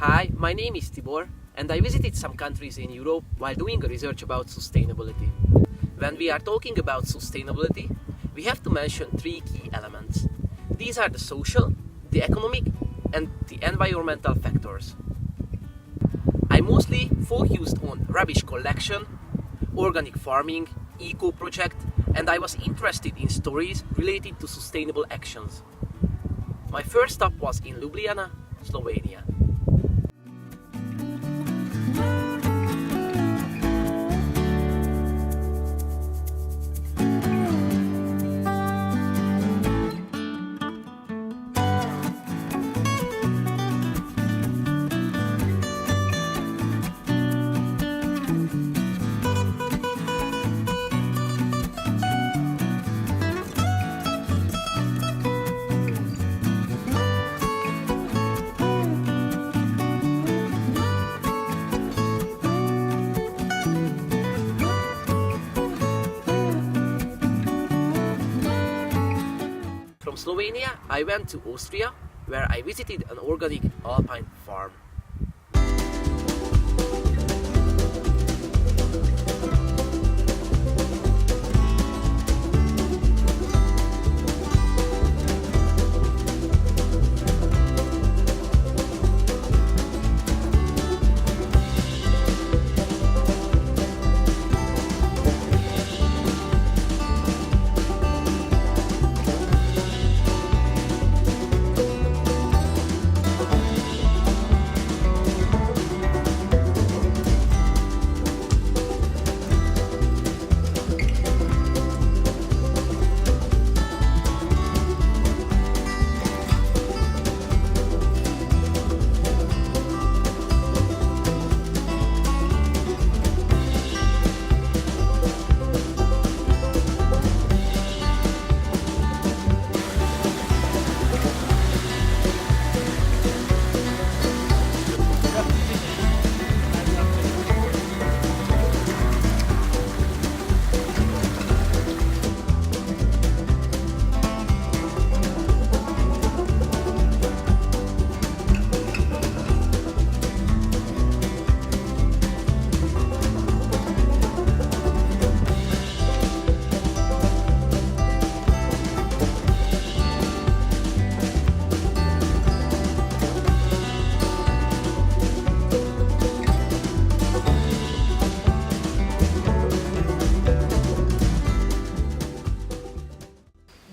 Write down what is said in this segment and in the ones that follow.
Hi, my name is Tibor and I visited some countries in Europe while doing research about sustainability. When we are talking about sustainability, we have to mention three key elements. These are the social, the economic and the environmental factors. I mostly focused on rubbish collection, organic farming, eco project, and I was interested in stories related to sustainable actions. My first stop was in Ljubljana, Slovenia. From Slovenia, I went to Austria, where I visited an organic alpine farm.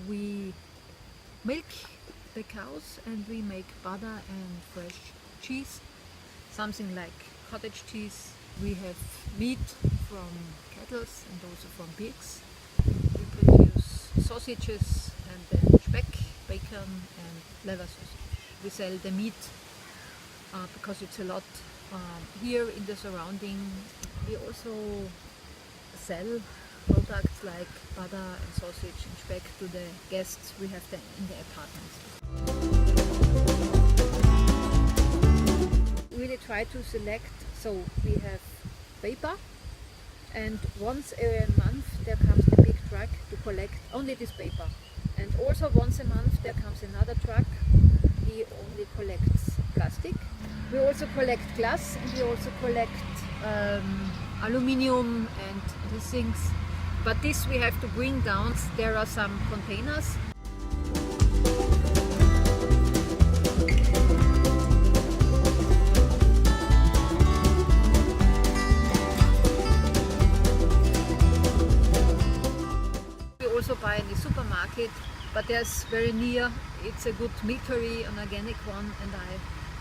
We milk the cows and we make butter and fresh cheese, something like cottage cheese. We have meat from cattle and also from pigs. We produce sausages and then speck, bacon and leather sausage. We sell the meat because it's a lot here in the surrounding. We also sell products like butter and sausage and speck to the guests we have them in the apartments. We really try to select, so we have paper, and once a month there comes the big truck to collect only this paper, and also once a month there comes another truck. He only collects plastic. We also collect glass and we also collect aluminium and these things. But this we have to bring down. There are some containers. We also buy in the supermarket, but there's very near, it's a good milkery, an organic one, and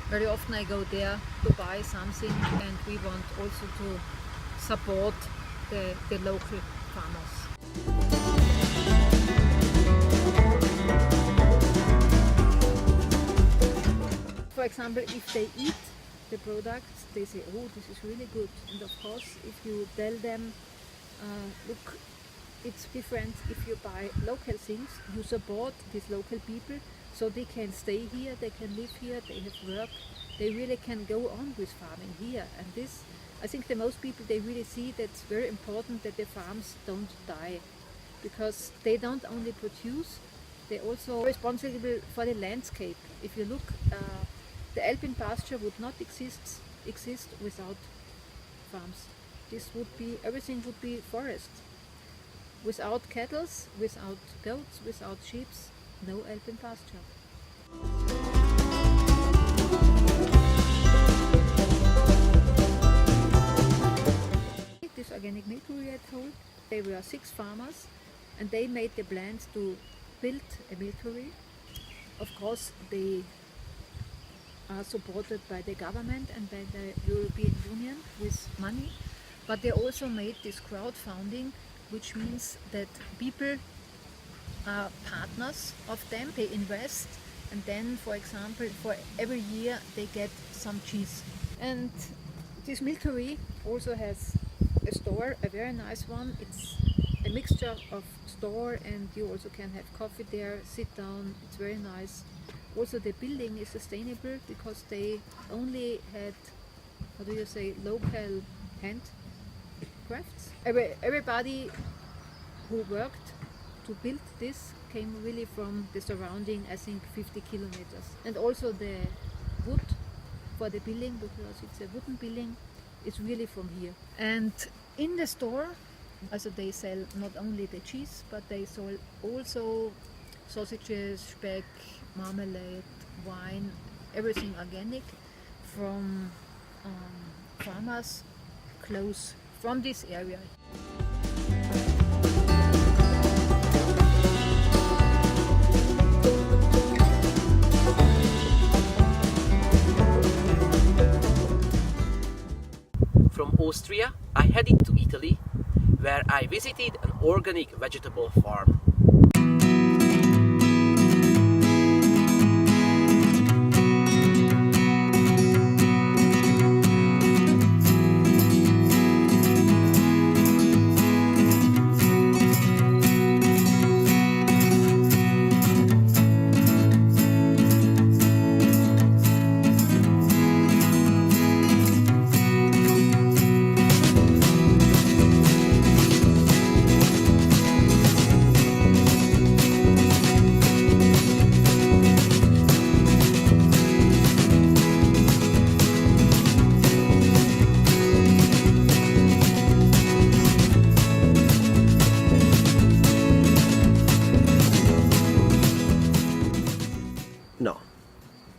very often I go there to buy something, and we want also to support the local farmers. For example, if they eat the products, they say, oh, this is really good. And of course, if you tell them, look, it's different if you buy local things, you support these local people, so they can stay here, they can live here, they have work, they really can go on with farming here. And this, I think the most people, they really see that's very important, that the farms don't die, because they don't only produce, they're also responsible for the landscape. If you look, the alpine pasture would not exist without farms. This would be, everything would be forest. Without cattle, without goats, without sheep, no alpine pasture. This organic milkery I told, they were 6 farmers and they made the plans to build a milkery. Of course, they are supported by the government and by the European Union with money, but they also made this crowdfunding, which means that people are partners of them, they invest, and then, for example, for every year they get some cheese. And this milkery also has a store, a very nice one. It's a mixture of store, and you also can have coffee there, sit down, it's very nice. Also the building is sustainable because they only had, how do you say, local handcrafts. Everybody who worked to build this came really from the surrounding, I think 50 kilometers. And also the wood for the building, because it's a wooden building, is really from here. And in the store, also they sell not only the cheese, but they sell also sausages, speck, marmalade, wine, everything organic from farmers close from this area. From Austria, I headed to Italy, where I visited an organic vegetable farm. No,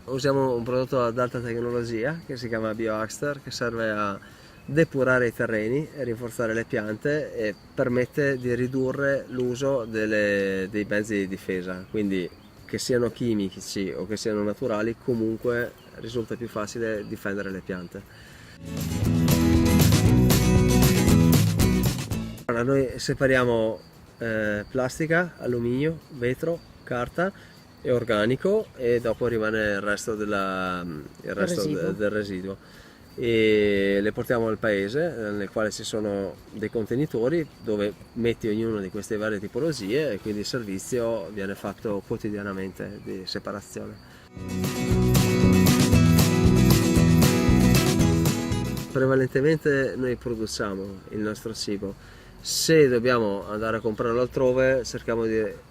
usiamo un prodotto ad alta tecnologia che si chiama BioAxter, che serve a depurare i terreni e rinforzare le piante e permette di ridurre l'uso dei mezzi di difesa, quindi che siano chimici o che siano naturali, comunque risulta più facile difendere le piante. Allora, noi separiamo plastica, alluminio, vetro, carta e organico, e dopo rimane il resto del residuo, e le portiamo al paese nel quale ci sono dei contenitori dove metti ognuna di queste varie tipologie, e quindi il servizio viene fatto quotidianamente di separazione. Prevalentemente noi produciamo il nostro cibo. Se dobbiamo andare a comprarlo altrove, cerchiamo di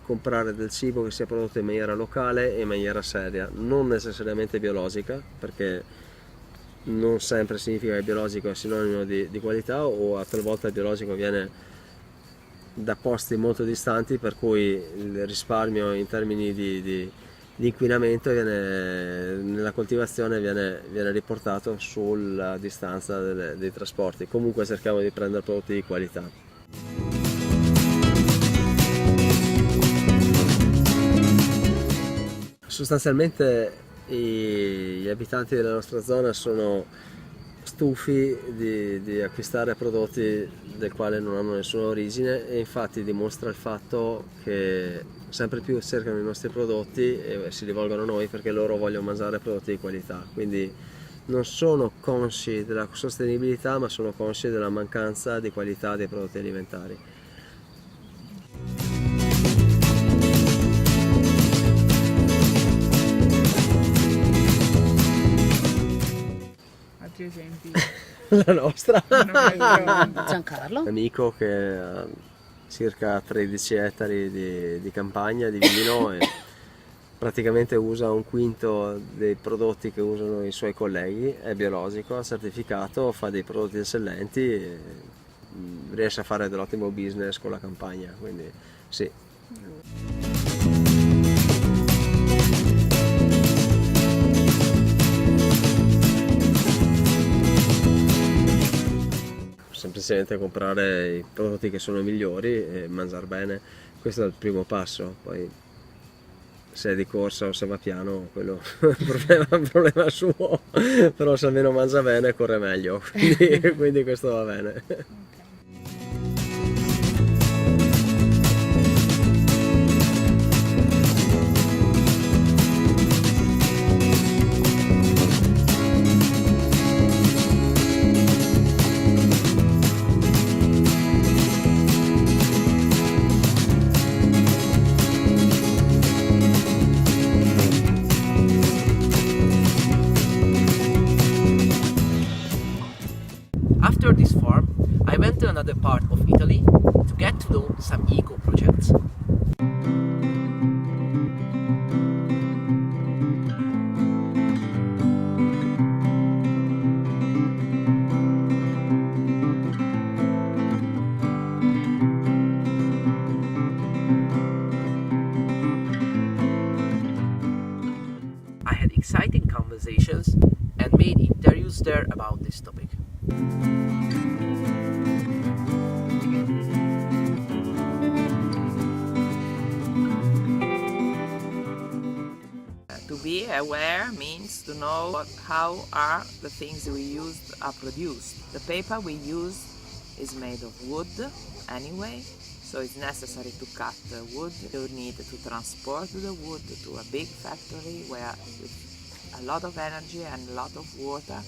comprare del cibo che sia prodotto in maniera locale e in maniera seria, non necessariamente biologica, perché non sempre significa che biologico è sinonimo di qualità, o a talvolta il biologico viene da posti molto distanti, per cui il risparmio in termini di inquinamento nella coltivazione viene riportato sulla distanza dei trasporti. Comunque cerchiamo di prendere prodotti di qualità. Sostanzialmente gli abitanti della nostra zona sono stufi di acquistare prodotti del quale non hanno nessuna origine, e infatti dimostra il fatto che sempre più cercano i nostri prodotti e si rivolgono a noi perché loro vogliono mangiare prodotti di qualità. Quindi non sono consci della sostenibilità, ma sono consci della mancanza di qualità dei prodotti alimentari. Altri esempi? La nostra! Giancarlo? Un amico che ha circa 13 ettari di campagna, di vino, e praticamente usa 1/5 dei prodotti che usano i suoi colleghi, è biologico, è certificato, fa dei prodotti eccellenti e riesce a fare dell'ottimo business con la campagna, quindi sì. Semplicemente comprare i prodotti che sono migliori e mangiare bene, questo è il primo passo. Poi se è di corsa o se va piano, quello è un problema suo, però se almeno mangia bene corre meglio, quindi questo va bene. After this farm, I went to another part of Italy to get to know some eco projects. I had exciting conversations and made interviews there about this topic. To be aware means to know how are the things we use are produced. The paper we use is made of wood anyway, so it's necessary to cut the wood. You need to transport the wood to a big factory where with a lot of energy and a lot of water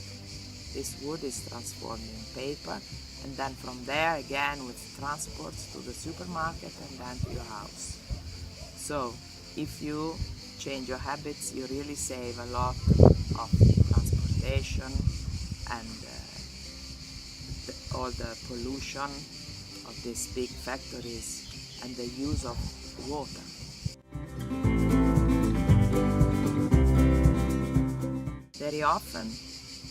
this wood is transformed in paper, and then from there again with transport to the supermarket and then to your house. So if you change your habits, you really save a lot of transportation and all the pollution of these big factories and the use of water. Very often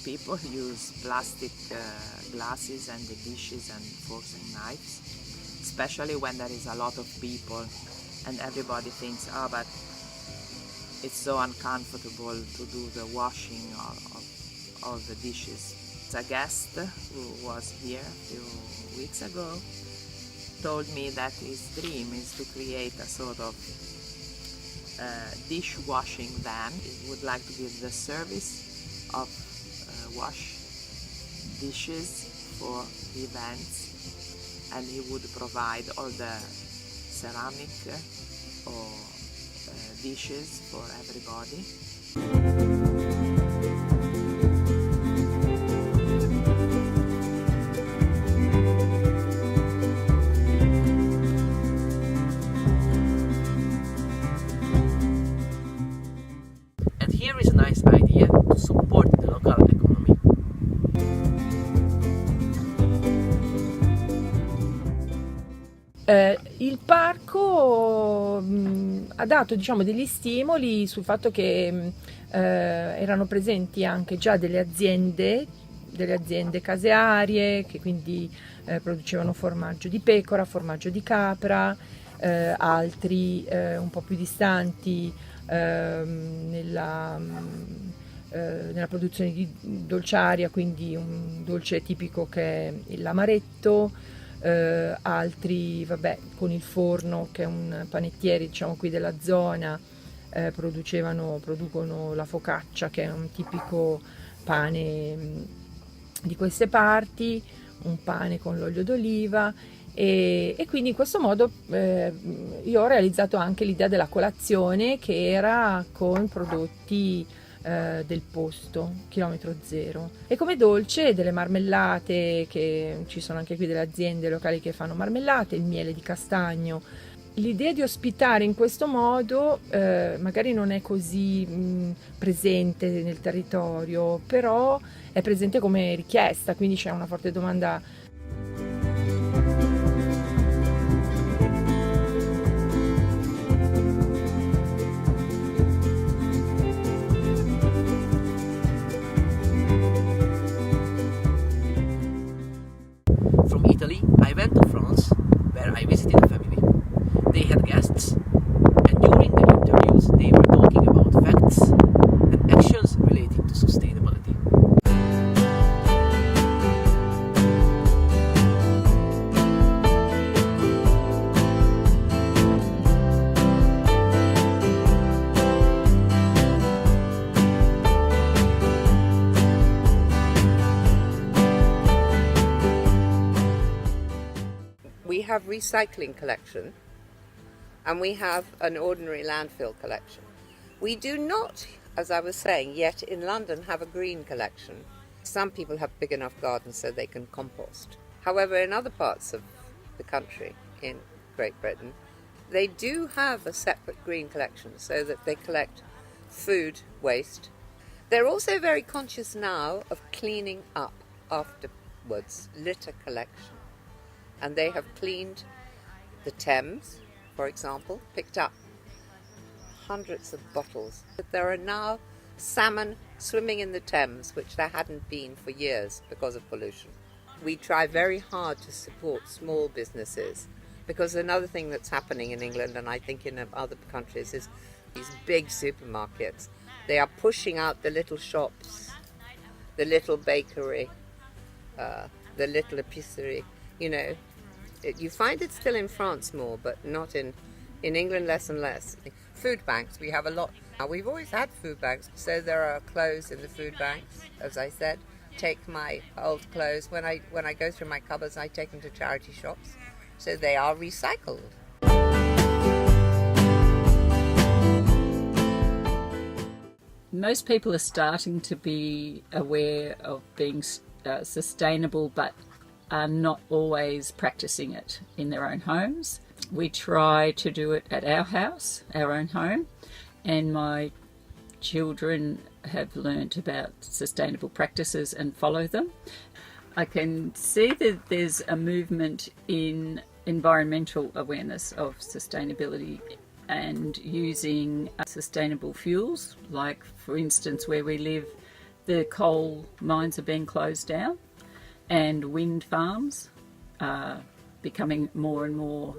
people use plastic glasses and the dishes and forks and knives, especially when there is a lot of people and everybody thinks, oh, but it's so uncomfortable to do the washing of the dishes. A guest who was here a few weeks ago told me that his dream is to create a sort of dishwashing van. He would like to give the service of wash dishes for events, and he would provide all the ceramic or dishes for everybody. And here is a nice idea to support the local economy. Il parco ha dato, diciamo, degli stimoli sul fatto che erano presenti anche già delle aziende casearie che quindi producevano formaggio di pecora, formaggio di capra, altri un po' più distanti nella produzione di dolciaria, quindi un dolce tipico che è l'amaretto. Altri con il forno, che è un panettiere, diciamo, qui della zona, producono la focaccia, che è un tipico pane di queste parti, un pane con l'olio d'oliva, e quindi in questo modo io ho realizzato anche l'idea della colazione, che era con prodotti del posto, chilometro zero, e come dolce delle marmellate, che ci sono anche qui delle aziende locali che fanno marmellate, il miele di castagno. L'idea di ospitare in questo modo magari non è così presente nel territorio, però è presente come richiesta, quindi c'è una forte domanda. I visited a family. They had guests, and during the interviews they were talking about facts and actions relating to sustainability. We have recycling collection and we have an ordinary landfill collection. We do not, as I was saying, yet in London have a green collection. Some people have big enough gardens so they can compost. However, in other parts of the country, in Great Britain, they do have a separate green collection so that they collect food waste. They're also very conscious now of cleaning up afterwards, litter collection. And they have cleaned the Thames, for example, picked up hundreds of bottles. There are now salmon swimming in the Thames, which there hadn't been for years because of pollution. We try very hard to support small businesses, because another thing that's happening in England, and I think in other countries, is these big supermarkets. They are pushing out the little shops, the little bakery, the little épicerie, you know. You find it still in France more, but not in England, less and less. Food banks, we have a lot. Now, we've always had food banks, so there are clothes in the food banks, as I said. Take my old clothes, when I go through my cupboards, I take them to charity shops, so they are recycled. Most people are starting to be aware of being sustainable, but are not always practicing it in their own homes. We try to do it at our house, our own home, and my children have learnt about sustainable practices and follow them. I can see that there's a movement in environmental awareness of sustainability and using sustainable fuels, like for instance where we live, the coal mines are being closed down, and wind farms are becoming more and more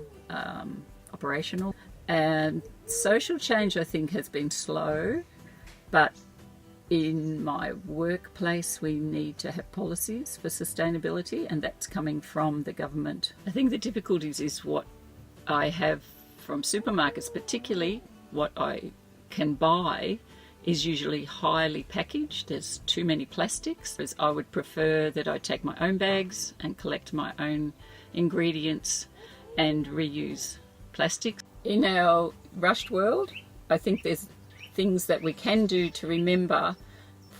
operational. And social change, I think, has been slow, but in my workplace we need to have policies for sustainability, and that's coming from the government. I think the difficulties is what I have from supermarkets, particularly what I can buy is usually highly packaged. There's too many plastics. I would prefer that I take my own bags and collect my own ingredients and reuse plastics. In our rushed world, I think there's things that we can do to remember.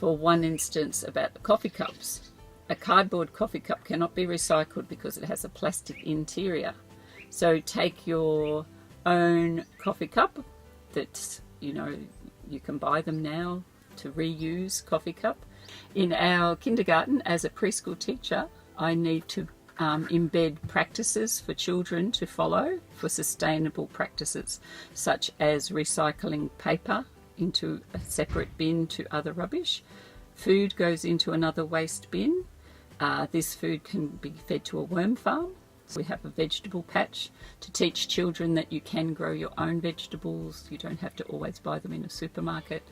For one instance, about the coffee cups. A cardboard coffee cup cannot be recycled because it has a plastic interior. So take your own coffee cup that's, you can buy them now to reuse coffee cup. In our kindergarten, as a preschool teacher, I need to embed practices for children to follow for sustainable practices, such as recycling paper into a separate bin to other rubbish. Food goes into another waste bin. This food can be fed to a worm farm. We have a vegetable patch to teach children that you can grow your own vegetables. You don't have to always buy them in a supermarket.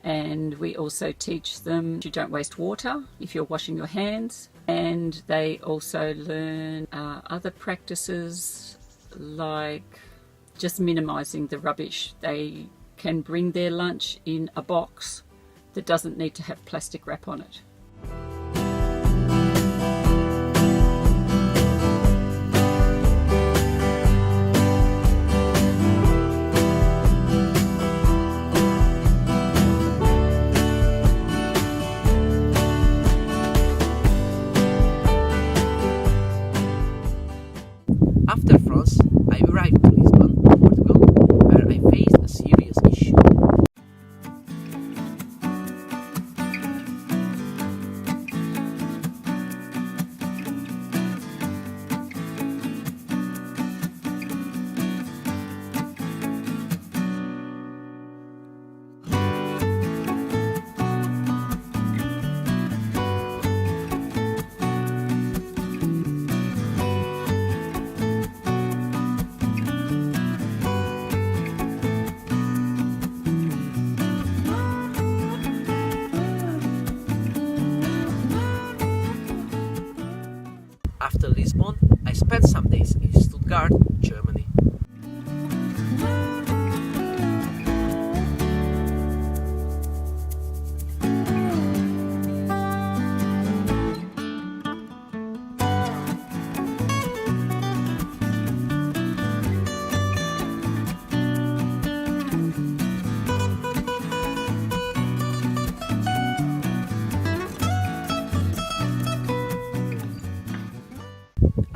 And we also teach them you don't waste water if you're washing your hands. And they also learn other practices like just minimising the rubbish. They can bring their lunch in a box that doesn't need to have plastic wrap on it. After France, I arrived to Lisbon, Portugal, where I faced a serious issue.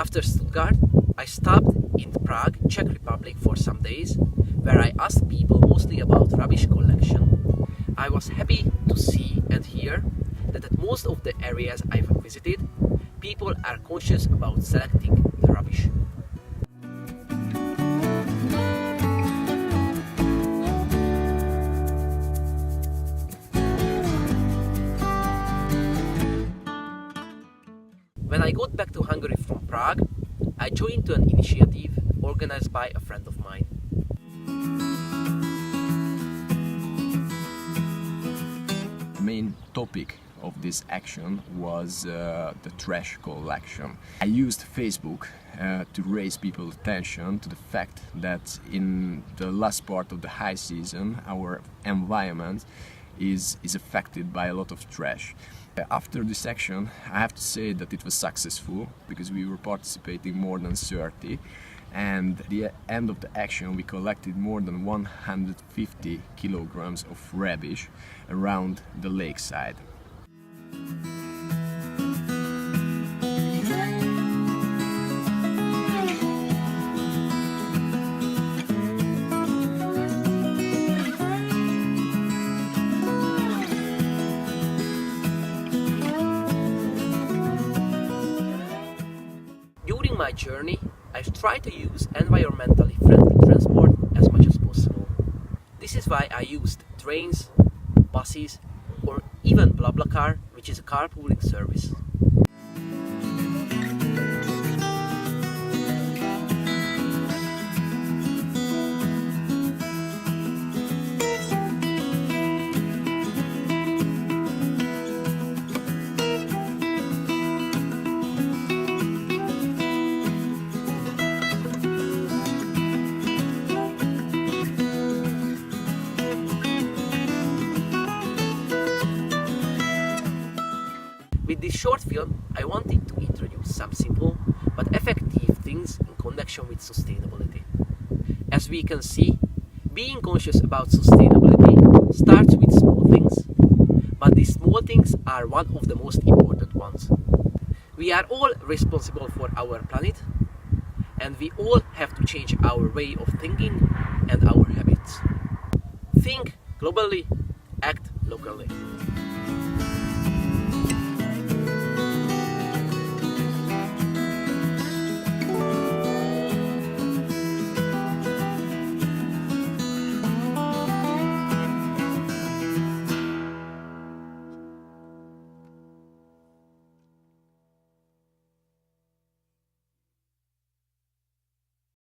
After Stuttgart, I stopped in Prague, Czech Republic for some days, where I asked people mostly about rubbish collection. I was happy to see and hear that at most of the areas I've visited, people are conscious about selecting the rubbish. When I got back to Hungary from Prague, I joined an initiative organized by a friend of mine. The main topic of this action was the trash collection. I used Facebook to raise people's attention to the fact that in the last part of the high season our environment is affected by a lot of trash. After this action, I have to say that it was successful because we were participating more than 30, and at the end of the action we collected more than 150 kilograms of rubbish around the lakeside. During my journey, I've tried to use environmentally friendly transport as much as possible. This is why I used trains, buses, or even BlaBlaCar, which is a carpooling service. With this short film, I wanted to introduce some simple but effective things in connection with sustainability. As we can see, being conscious about sustainability starts with small things, but these small things are one of the most important ones. We are all responsible for our planet, and we all have to change our way of thinking and our habits. Think globally, act locally.